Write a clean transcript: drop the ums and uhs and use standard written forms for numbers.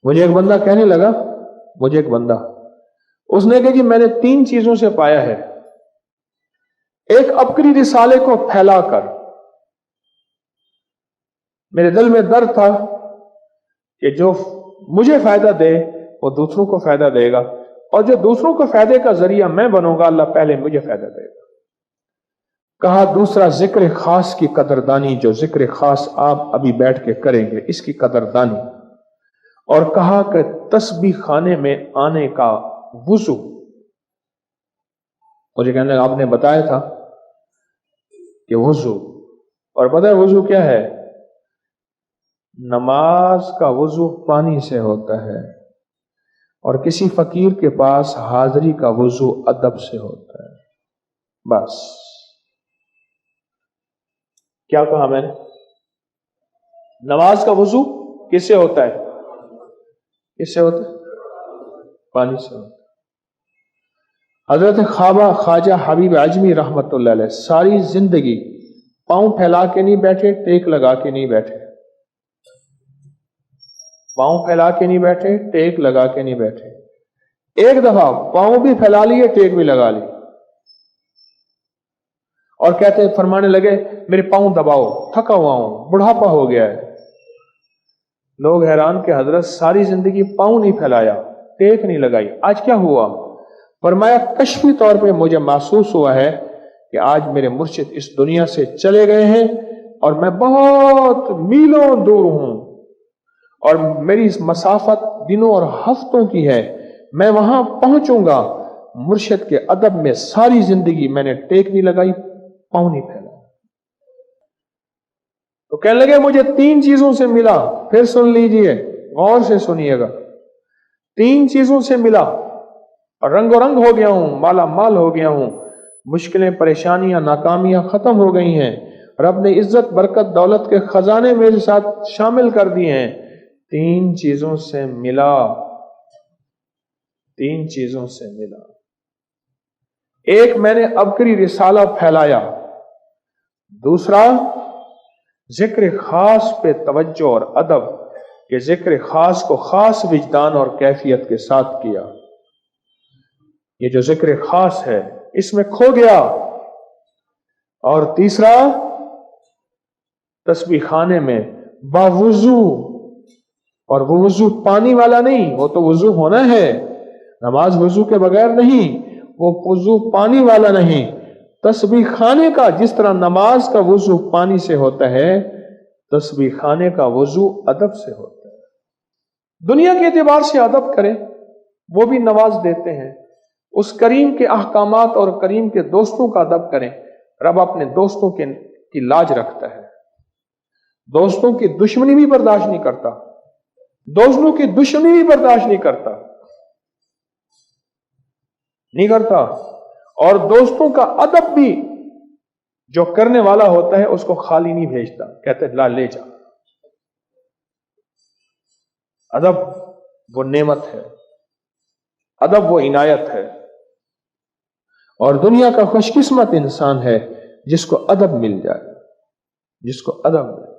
مجھے ایک بندہ کہنے لگا، اس نے کہا کہ میں نے 3 چیزوں سے پایا ہے۔ ایک، عبقری رسالے کو پھیلا کر، میرے دل میں درد تھا کہ جو مجھے فائدہ دے وہ دوسروں کو فائدہ دے گا، اور جو دوسروں کو فائدے کا ذریعہ میں بنوں گا، اللہ پہلے مجھے فائدہ دے گا۔ کہا دوسرا، ذکر خاص کی قدردانی، جو ذکر خاص آپ ابھی بیٹھ کے کریں گے اس کی قدردانی، اور کہا کہ تسبیح خانے میں آنے کا وضو۔ مجھے کہنے لگا آپ نے بتایا تھا کہ وضو، اور پتہ ہے وضو کیا ہے؟ نماز کا وضو پانی سے ہوتا ہے، اور کسی فقیر کے پاس حاضری کا وضو ادب سے ہوتا ہے۔ بس کیا کہا میں نے؟ نماز کا وضو کس سے ہوتا ہے؟ کس سے ہوتا ہے؟ پانی سے ہوتا ہے۔ حضرت خواجہ حبیب اعظمی رحمت اللہ علیہ ساری زندگی پاؤں پھیلا کے نہیں بیٹھے، ٹیک لگا کے نہیں بیٹھے، پاؤں پھیلا کے نہیں بیٹھے، ٹیک لگا کے نہیں بیٹھے۔ ایک دفعہ پاؤں بھی پھیلا لیے، ٹیک بھی لگا لی، اور کہتے فرمانے لگے میرے پاؤں دباؤ، تھکا ہوا ہوں، بڑھاپا ہو گیا ہے۔ لوگ حیران کہ حضرت ساری زندگی پاؤں نہیں پھیلایا، ٹیک نہیں لگائی، آج کیا ہوا؟ فرمایا کشفی طور پہ مجھے محسوس ہوا ہے کہ آج میرے مرشد اس دنیا سے چلے گئے ہیں، اور میں بہت میلوں دور ہوں، اور میری مسافت دنوں اور ہفتوں کی ہے، میں وہاں پہنچوں گا۔ مرشد کے ادب میں ساری زندگی میں نے ٹیک نہیں لگائی، پاؤں نہیں پھیلا۔ تو کہنے لگے مجھے 3 چیزوں سے ملا، پھر سن لیجئے، غور سے سنیے گا۔ 3 چیزوں سے ملا، اور رنگ و رنگ ہو گیا ہوں، مالا مال ہو گیا ہوں، مشکلیں، پریشانیاں، ناکامیاں ختم ہو گئی ہیں، رب نے عزت، برکت، دولت کے خزانے میرے ساتھ شامل کر دیے ہیں۔ 3 چیزوں سے ملا، 3 چیزوں سے ملا۔ ایک، میں نے عبقری رسالہ پھیلایا۔ دوسرا، ذکر خاص پہ توجہ اور ادب، کہ ذکر خاص کو خاص وجدان اور کیفیت کے ساتھ کیا۔ یہ جو ذکر خاص ہے اس میں کھو گیا۔ اور تیسرا، تسبیح خانے میں باوضو، اور وہ وضو پانی والا نہیں، وہ تو وضو ہونا ہے، نماز وضو کے بغیر نہیں، وہ وضو پانی والا نہیں، تسبیح خانے کا، جس طرح نماز کا وضو پانی سے ہوتا ہے، تسبیح خانے کا وضو ادب سے ہوتا ہے۔ دنیا کے اعتبار سے ادب کریں، وہ بھی نواز دیتے ہیں، اس کریم کے احکامات اور کریم کے دوستوں کا ادب کریں۔ رب اپنے دوستوں کی لاج رکھتا ہے، دوستوں کی دشمنی بھی برداشت نہیں کرتا، دوستوں کی دشمنی بھی برداشت نہیں کرتا، اور دوستوں کا ادب بھی جو کرنے والا ہوتا ہے اس کو خالی نہیں بھیجتا، کہتے لا لے جا۔ ادب وہ نعمت ہے، ادب وہ عنایت ہے، اور دنیا کا خوش قسمت انسان ہے جس کو ادب مل جائے، جس کو ادب مل جائے۔